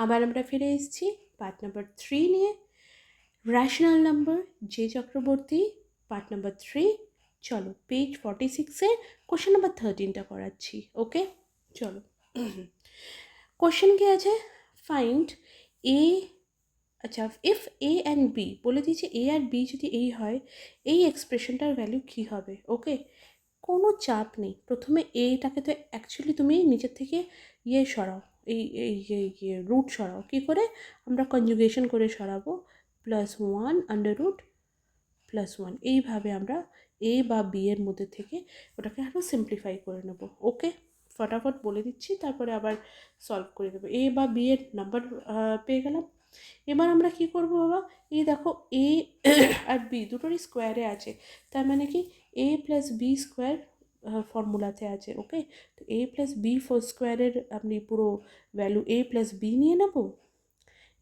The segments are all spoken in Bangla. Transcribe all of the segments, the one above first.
আবার আমরা ফিরে এসেছি পার্ট নাম্বার 3 নিয়ে, rational number J Chakraborty, part number 3। চলো পেজ 46-এর কোশ্চেন নাম্বার 13টা করাচ্ছি। ওকে, চলো। কোশ্চেন কি আছে? ফাইন্ড এ, আচ্ছা, ইফ এ অ্যান্ড বি বলে দিয়েছে, এ আর বি যদি এই হয়, এই এক্সপ্রেশনটার ভ্যালু কী হবে? ওকে, কোনো চাপ নেই। প্রথমে এটাকে তো অ্যাকচুয়ালি তুমি নিচের থেকে সরাও, এই রুট সরাও। কী করে? আমরা কনজুগেশন করে সরাবো, +1 আন্ডার রুট +1। এইভাবে আমরা এ বা বি এর মধ্যে থেকে ওটাকে আরও সিম্পলিফাই করে নেব। ওকে, ফটাফট বলে দিচ্ছি, তারপরে আবার সলভ করে দেবো। এ বা বি এর নাম্বার পেয়ে গেলাম। এবার আমরা কি করব বাবা? এই দেখো, এ আর বি দুটোরই স্কোয়ারে আছে, তার মানে কি এ প্লাস বি স্কোয়ার ফর্মুলাতে আছে। ওকে, তো এ প্লাস বি স্কোয়ারের আপনি পুরো ভ্যালু এ প্লাস বি নিয়ে নেব,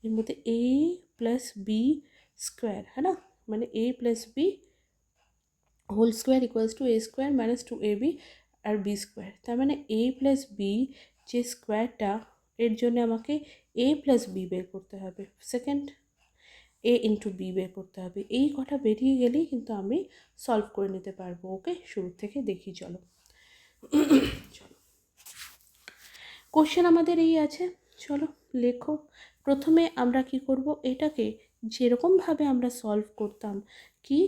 এর মধ্যে এ প্লাস বি স্কোয়ার, হ্যাঁ না, মানে A plus B whole square equals to A square minus 2ab আর বি স্কোয়ার। তার মানে এ প্লাস বি যে স্কোয়ারটা, এর জন্য আমাকে এ প্লাস বি বের করতে হবে, সেকেন্ড এ ইন্টু বি বের করতে হবে। এই কটা বেরিয়ে গেলেই কিন্তু আমি সলভ করে নিতে পারবো। ওকে, শুরু থেকে দেখি, চলো। চলো, কোশ্চেন আমাদের এই আছে, চলো লেখো। প্রথমে আমরা কি করব, এটাকে যেরকমভাবে আমরা সলভ করতাম, কি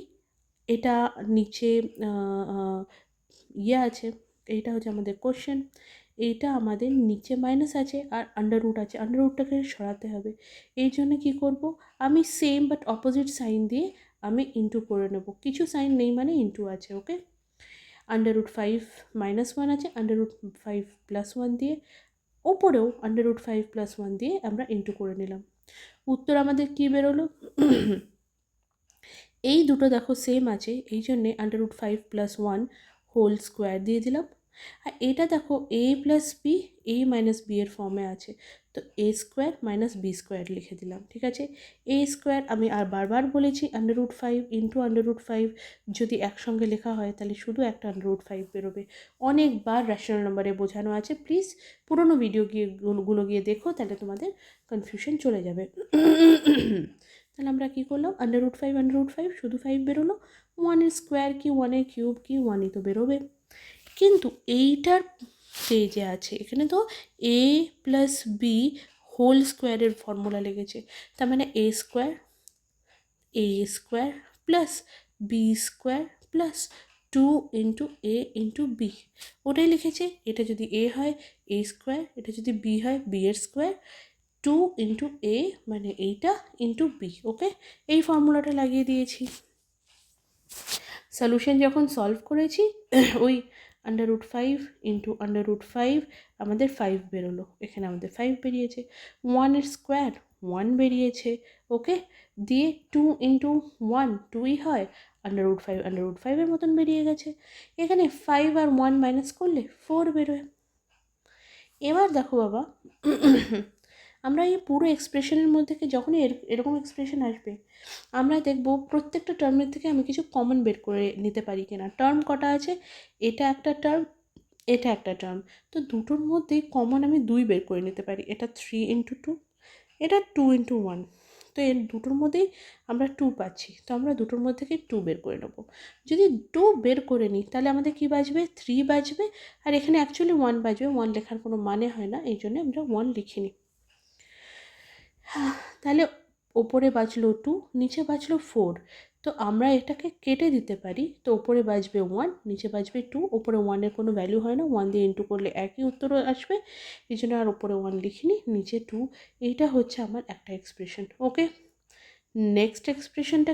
এটা নিচে আছে, এইটা হচ্ছে আমাদের কোশ্চেন, এইটা আমাদের নিচে মাইনাস আছে আর আন্ডার রুট আছে, আন্ডার রুটটাকে সরাতে হবে। এই জন্য কী করব, আমি সেম বাট অপোজিট সাইন দিয়ে আমি ইন্টু করে নেব। কিছু সাইন নেই মানে ইন্টু আছে। ওকে, √5 -1 আছে, √5 +1 দিয়ে, ওপরেও √5 +1 দিয়ে আমরা ইন্টু করে নিলাম। উত্তর আমাদের কী বেরোলো? এই দুটো দেখো সেম আছে, এই জন্যে √5 +1 হোল স্কোয়ার দিয়ে দিলাম। আর এটা দেখো এ প্লাস বি, এ মাইনাস বি এর ফর্মে আছে, তো এ স্কোয়ার মাইনাস বি স্কোয়ার লিখে দিলাম। ঠিক আছে, এ স্কোয়ার আমি আর বারবার বলেছি √5 ইন্টু √5 যদি একসঙ্গে লেখা হয় তাহলে শুধু একটা √5 বেরোবে। অনেকবার রেশনাল নাম্বারে বোঝানো আছে, প্লিজ পুরোনো ভিডিও গুলো গিয়ে দেখো, তাহলে তোমাদের কনফিউশন চলে যাবে। তাহলে আমরা কী করলাম, √5 শুধু 5 বেরোলো, 1-এর স্কোয়ার কি 1-এর কিউব কি 1-ই তো বেরোবে। কিন্তু এইটার পেজে আছে, এখানে তো এ প্লাস বি হোল স্কোয়ারের ফর্মুলা লেগেছে, তার মানে A square plus B square plus 2 into A into B, ওটাই লিখেছে। এটা যদি এ হয় এ স্কোয়ার, এটা যদি বি হয় বি এর স্কোয়ার, 2 ইন্টু এ মানে এইটা ইন্টু বি। ওকে, এই ফর্মুলাটা লাগিয়ে দিয়েছি। সলিউশন যখন সলভ করেছি, ওই √5 ইন্টু √5 আমাদের 5 বেরোলো, এখানে আমাদের 5 বেরিয়েছে। 1-এর স্কোয়ার 1 বেরিয়েছে। ওকে, দিয়ে 2 ইন্টু 1 2ই হয়, √5 এর মতন বেরিয়ে গেছে। এখানে 5 আর 1 মাইনাস করলে 4 বেরোয়। এবার দেখো বাবা, আমরা এই পুরো এক্সপ্রেশনের মধ্যে থেকে যখনই এরকম এক্সপ্রেশন আসবে, আমরা দেখব প্রত্যেকটা টার্মের থেকে আমি কিছু কমন বের করে নিতে পারি কিনা। টার্ম কটা আছে? এটা একটা টার্ম, এটা একটা টার্ম, তো দুটোর মধ্যেই কমন আমি 2 বের করে নিতে পারি। এটা 3 ইন্টু 2, এটা 2 ইন্টু 1, তো এর দুটোর মধ্যেই আমরা 2 পাচ্ছি, তো আমরা দুটোর মধ্যে থেকে 2 বের করে নেব। যদি 2 বের করে নিই তাহলে আমাদের কী বাজবে? 3 বাজবে, আর এখানে অ্যাকচুয়ালি 1 বাজবে, 1 লেখার কোনো মানে হয় না, এই জন্য আমরা 1 লিখিনি। তাহলে ওপরে বাজলো 2, নিচে বাজলো 4, তো আমরা এটাকে কেটে দিতে পারি। তো ওপরে বাজবে 1, নিচে বাজবে 2, ওপরে 1-এর কোনো ভ্যালু হয় না, 1 দিয়ে ইন্টু করলে একই উত্তর আসবে, এই জন্য আর ওপরে 1 লিখিনি, নিচে 2। এইটা হচ্ছে আমার একটা এক্সপ্রেশন। ওকে, নেক্সট এক্সপ্রেশনটা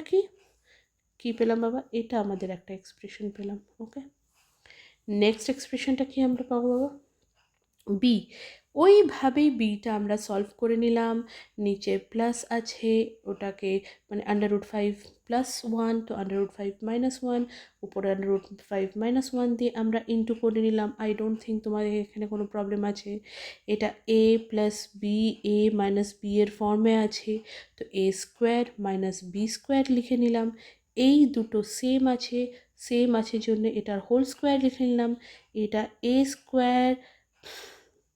কি পেলাম বাবা? এটা আমাদের একটা এক্সপ্রেশন পেলাম। ওকে, নেক্সট এক্সপ্রেশনটা কি আমরা পাবো বাবা? বি। ওইভাবেই বিটা আমরা সলভ করে নিলাম। নিচে প্লাস আছে, ওটাকে মানে √5 +1, তো √5 -1, উপরে √5 -1 দিয়ে আমরা ইন্টু করে নিলাম। আই ডোন্ট থিঙ্ক তোমাদের এখানে কোনো প্রবলেম আছে। এটা এ প্লাস বি, এ মাইনাস বি এর ফর্মে আছে, তো এ স্কোয়ার মাইনাস বি স্কোয়ার লিখে নিলাম। এই দুটো সেম আছে জন্য এটার হোল স্কোয়ার লিখে নিলাম। এটা A square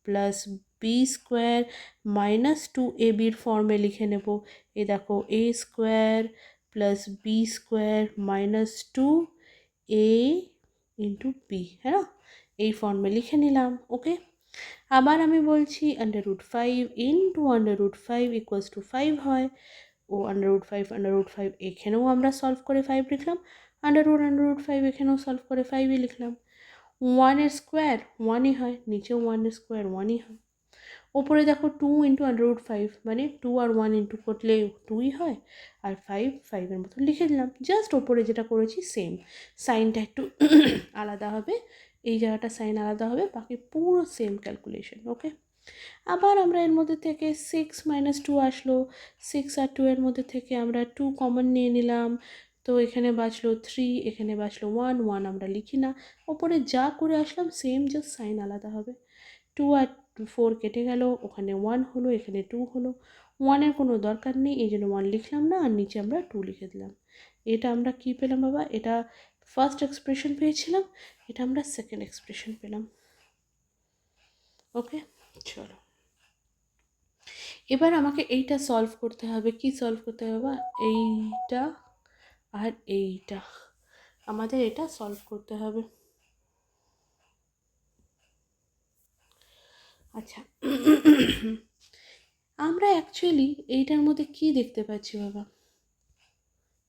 plus B square minus two A বির ফর্মে লিখে নেব। এই দেখো A square plus B square minus two A into B, হ্যাঁ না, এই ফর্মে লিখে নিলাম। ওকে, আবার আমি বলছি √5 ইন্টু √5 ইকুয়ালস টু 5 হয়। ও √5 এখানেও আমরা সলভ করে 5 লিখলাম, √5 এখানেও সলভ করে 5ই লিখলাম। 1 স্কোয়ার 1ই হয়, নিচেও 1 স্কোয়ার 1ই হয়। ওপরে দেখো 2 ইন্টু √5 মানে 2 আর 1 ইন্টু করলে 2ই হয়, আর 5 মতো লিখে দিলাম। জাস্ট ওপরে যেটা করেছি সেম, সাইনটা একটু আলাদা হবে, এই জায়গাটা সাইন আলাদা হবে, বাকি পুরো সেম ক্যালকুলেশন। ওকে, আবার আমরা এর মধ্যে থেকে 6 - 2 আসলো, 6 আর 2 এর মধ্যে থেকে আমরা 2 কমন নিয়ে নিলাম, তো এখানে বাঁচলো 3, এখানে বাঁচলো 1 আমরা লিখি না, ওপরে যা করে আসলাম সেম, জাস্ট সাইন আলাদা হবে। 2 আর 4 কেটে গেল, ওখানে 1 হলো, এখানে 2 হলো। 1-এর কোনো দরকার নেই, এই জন্য 1 লিখলাম না, আর নিচে আমরা 2 লিখে দিলাম। এটা আমরা কি পেলাম বাবা? এটা ফার্স্ট এক্সপ্রেশন পেয়েছিলাম, এটা আমরা সেকেন্ড এক্সপ্রেশন পেলাম। ওকে, চলো এবার আমাকে এইটা সলভ করতে হবে। কি সলভ করতে হবে বাবা? এইটা আর এইটা, আমাদের এটা সলভ করতে হবে। আচ্ছা, আমরা অ্যাকচুয়ালি এইটার মধ্যে কি দেখতে পাচ্ছি বাবা?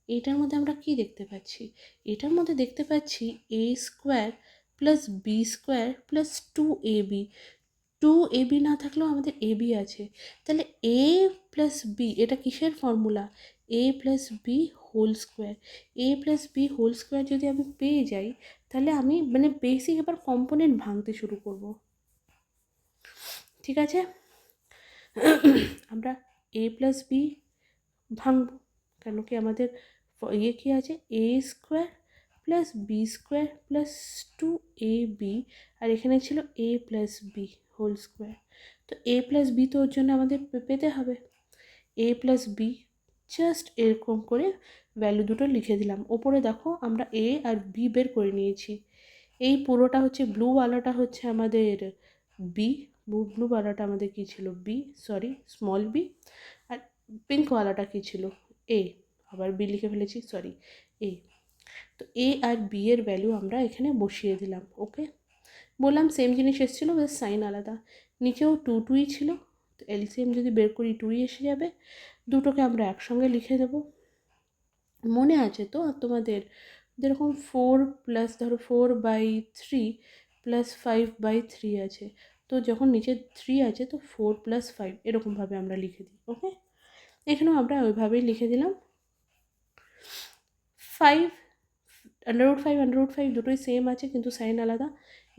এইটার মধ্যে আমরা কি দেখতে পাচ্ছি? এটার মধ্যে দেখতে পাচ্ছি A square plus B square plus 2ab। 2ab না থাকলেও আমাদের ab আছে, তাহলে a প্লাস বি, এটা কিসের formula? a plus B whole square. a plus B whole square যদি আমি পেয়ে যাই, তাহলে আমি মানে বেসিক এবার কম্পোনেন্ট ভাঙতে শুরু করব। ঠিক আছে, আমরা a প্লাস বি ভাঙব, কেন কি আমাদের ইয়ে কী আছে? A square plus B square plus 2ab, আর এখানে ছিল a plus B whole square. তো a প্লাস বি তো ওর জন্য আমাদের পেতে হবে। a প্লাস বি জাস্ট এরকম করে ভ্যালু দুটো লিখে দিলাম। ওপরে দেখো আমরা a আর b বের করে নিয়েছি। এই পুরোটা হচ্ছে ব্লুওয়ালাটা হচ্ছে আমাদের বি, ব্লুওয়ালাটা আমাদের কী ছিল? বি, সরি স্মল বি, আর পিঙ্কওয়ালাটা কী ছিল? এ, আবার বি লিখে ফেলেছি, সরি এ। তো এ আর বি এর ভ্যালু আমরা এখানে বসিয়ে দিলাম। ওকে, বললাম সেম জিনিস এসেছিলো, বেশ সাইন আলাদা। নিচেও 2 ছিল, তো এলসিএম যদি বের করি 2 এসে যাবে। দুটোকে আমরা একসঙ্গে লিখে দেবো। মনে আছে তো তোমাদের, যেরকম 4 প্লাস ধরো 4/3 প্লাস 5/3 আছে, তো যখন নিচে 3 আছে তো 4 + 5 এরকমভাবে আমরা লিখে দিই। ওকে, এখানেও আমরা ওইভাবেই লিখে দিলাম। 5 √5 দুটোই সেম আছে, কিন্তু সাইন আলাদা,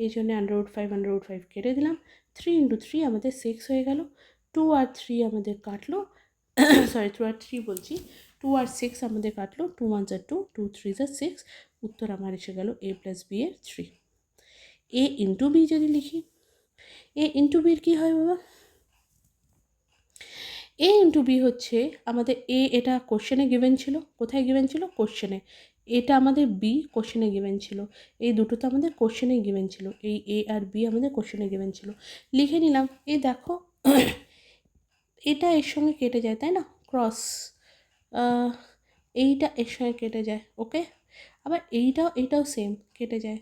এই জন্য √5 কেটে দিলাম। 3 × 3 আমাদের 6 হয়ে গেল। 2 আর 3 আমাদের কাটলো, সরি 2 আর 3 বলছি, 2 আর 6 আমাদের কাটলো, 2 1 = 2, 2 3 = 6। উত্তর আমার এসে গেল a + b এর 3। a × b যদি লিখি, a × b এর কী হয় বাবা? a × b হচ্ছে আমাদের a, এটা কোশ্চেনে গিভেন ছিল। কোথায় গিভেন ছিল? কোশ্চেনে। এটা আমাদের b কোশ্চেনে গিভেন ছিল। এই দুটো তো আমাদের কোশ্চেনে গিভেন ছিল, এই a আর b আমাদের কোশ্চেনে গিভেন ছিল। লিখে নিলাম। এই দেখো এটা এর সঙ্গে কেটে যায়, তাই না? ক্রস, এইটা এর সঙ্গে কেটে যায়। ওকে, আবার এইটাও সেম কেটে যায়।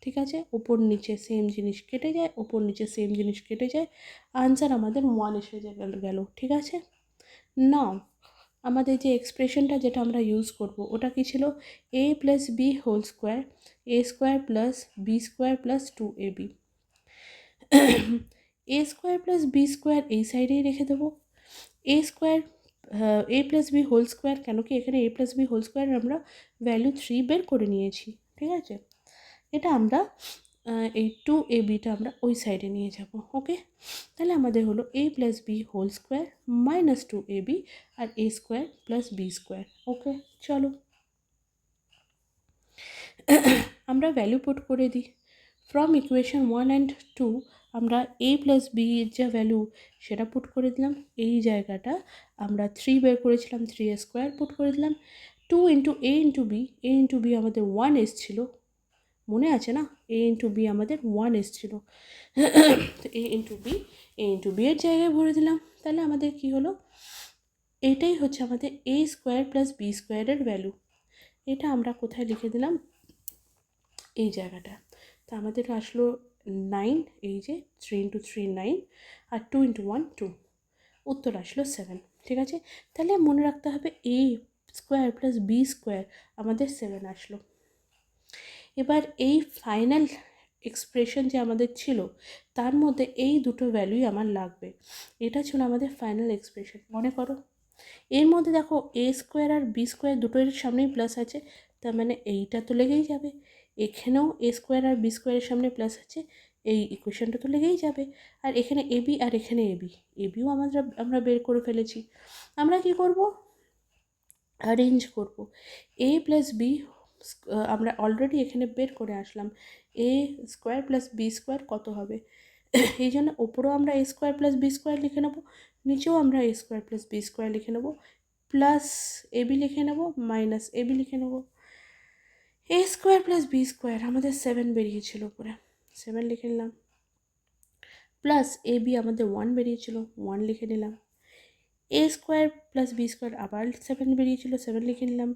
ঠিক আছে, ওপর নিচে সেম জিনিস কেটে যায়, ওপর নিচে সেম জিনিস কেটে যায়। আনসার আমাদের 1 এসে গেল। ঠিক আছে, নাও আমাদের যে এক্সপ্রেশনটা যেটা আমরা ইউজ করব ওটা কি ছিল? a + b whole square, a square plus B square plus 2ab। a square plus B square এই সাইডেই রেখে দেবো। a square a + b whole square, কেন কি এখানে a + b হোল স্কোয়ার আমরা ভ্যালু 3 বের করে নিয়েছি। ঠিক আছে, এটা আমরা এই 2ab আমরা ওই সাইডে নিয়ে যাব। ওকে, তাহলে আমাদের হলো a + b whole square minus 2ab আর a square plus B square. Okay, চলো আমরা ভ্যালু পুট করে দিই। ফ্রম ইকুয়েশন 1 and 2 আমরা a + b এর যা ভ্যালু সেটা পুট করে দিলাম। এই জায়গাটা আমরা 3 বের করেছিলাম, 3a² পুট করে দিলাম। 2 × a × b, a × b আমাদের 1 এসেছিলো, মনে আছে না, এ ইন্টু বি আমাদের 1 এসেছিল, তো এ ইন্টু বি এর জায়গায় ভরে দিলাম। তাহলে আমাদের কি হলো, এটাই হচ্ছে আমাদের এ স্কোয়ার প্লাস বি স্কোয়ারের ভ্যালু। এটা আমরা কোথায় লিখে দিলাম, এই জায়গাটা। তো আমাদের আসলো 9, এই যে 3 ইন্টু 3 9, আর 2 ইন্টু 1 2, উত্তর আসলো 7। ঠিক আছে, তাহলে মনে রাখতে হবে এ স্কোয়ার প্লাস বি স্কোয়ার আমাদের 7 আসলো। এবার এই ফাইনাল এক্সপ্রেশন যে আমাদের ছিল তার মধ্যে এই দুটো ভ্যালুই আমার লাগবে। এটা ছিল আমাদের ফাইনাল এক্সপ্রেশন, মনে করো। এর মধ্যে দেখো A square R B square দুটোর সামনেই প্লাস আছে, তার মানে এইটা তো লেগেই যাবে। এখানেও এ স্কোয়ার আর বি স্কোয়ারের সামনে প্লাস আছে, এই ইকুয়েশনটা তো লেগেই যাবে। আর এখানে এবি আর এখানে এবিও আমরা বের করে ফেলেছি। আমরা কি করব, অ্যারেঞ্জ করব। এ প্লাস বি আমরা অলরেডি এখানে বের করে আসলাম, এ স্কোয়ার প্লাস বি স্কোয়ার কত হবে। এই জন্য ওপরেও আমরা এ স্কোয়ার প্লাস বি স্কোয়ার লিখে নেবো, নিচেও আমরা এ স্কোয়ার প্লাস বি স্কোয়ার লিখে নেবো, প্লাস এবি লিখে নেবো, মাইনাস এবি লিখে নেবো। এ স্কোয়ার প্লাস বি স্কোয়ার আমাদের 7 বেরিয়েছিল উপরে, 7 লিখে নিলাম, প্লাস এ বি আমাদের 1 বেরিয়েছিল, 1 লিখে নিলাম। এ স্কোয়ার প্লাস বি স্কোয়ার আবার 7 বেরিয়েছিল, 7 লিখে নিলাম,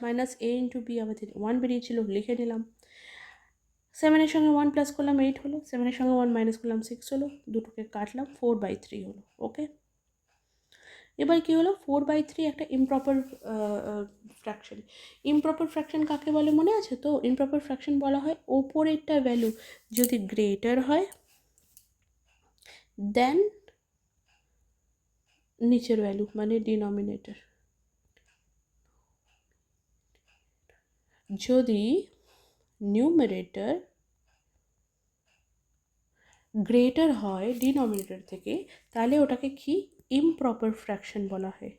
মাইনাস এ ইন্টু বি আমাদের 1 বেরিয়েছিল, লিখে নিলাম। 7-এর সঙ্গে 1 প্লাস করলাম 8 হলো, 7-এর সঙ্গে 1 মাইনাস করলাম 6 হলো, দুটোকে কাটলাম 4/3 হলো। ওকে, এবার কী হলো, 4/3 একটা ইমপ্রপার ফ্র্যাকশন। ইমপ্রপার ফ্র্যাকশন কাকে বলে মনে আছে তো? ইমপ্রপার ফ্র্যাকশন বলা হয় ওপরেরটা ভ্যালু যদি গ্রেটার হয় দেন নিচের ভ্যালু, মানে ডিনোমিনেটর। যদি নিউমারেটর গ্রেটার হয় ডিনোমিনেটর থেকে, তাহলে ওটাকে কি ইমপ্রপার ফ্র্যাকশন বলা হয়,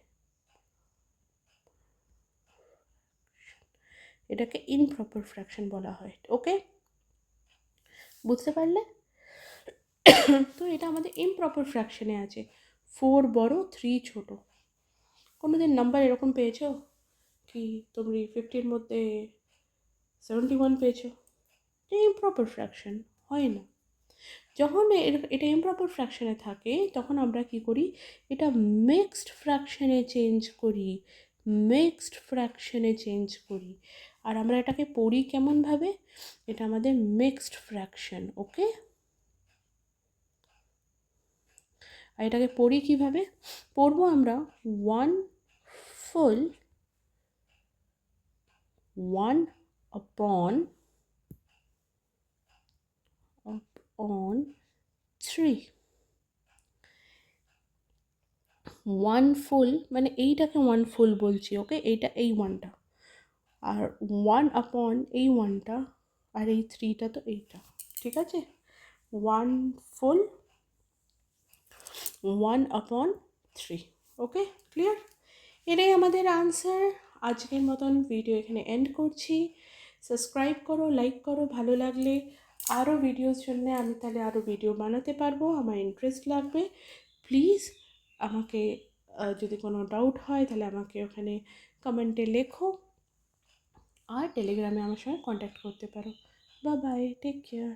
এটাকে ইমপ্রপার ফ্র্যাকশন বলা হয়। ওকে, বুঝতে পারলে? তো এটা আমাদের ইমপ্রপার ফ্র্যাকশনে আছে, 4 বড় 3 ছোট। কোনো দিন নাম্বার এরকম পেয়েছো কি তুমি 50-এর মধ্যে 71 পেয়েছো? এটা ইমপ্রপার ফ্র্যাকশন হয় না। যখন এটা ইমপ্রপার ফ্র্যাকশনে থাকে তখন আমরা কি করি, এটা মিক্সড ফ্র্যাকশনে চেঞ্জ করি, আর আমরা এটাকে পড়ি কেমনভাবে, এটা আমাদের মিক্সড ফ্র্যাকশন। ওকে, আর এটাকে পড়ি কীভাবে পড়বো আমরা, 1 ফুল 1/3। 1 ফুল মানে এইটাকে 1 ফুল বলছি, ওকে, এইটা এই 1টা, আর 1/, এই 1টা, আর এই 3টা তো এইটা। ঠিক আছে, 1 ফুল 1/3। ওকে, ক্লিয়ার? এটাই আমাদের আনসার। আজকের মতন ভিডিও এখানে এন্ড করছি। সাবস্ক্রাইব করো, লাইক করো, ভালো লাগলে আরও ভিডিওর জন্য আমি তাহলে আরও ভিডিও বানাতে পারবো, আমার ইন্টারেস্ট লাগবে। প্লিজ আমাকে যদি কোনো ডাউট হয় তাহলে আমাকে ওখানে কমেন্টে লেখো, আর টেলিগ্রামে আমার সঙ্গে কন্ট্যাক্ট করতে পারো। Bye bye, take care.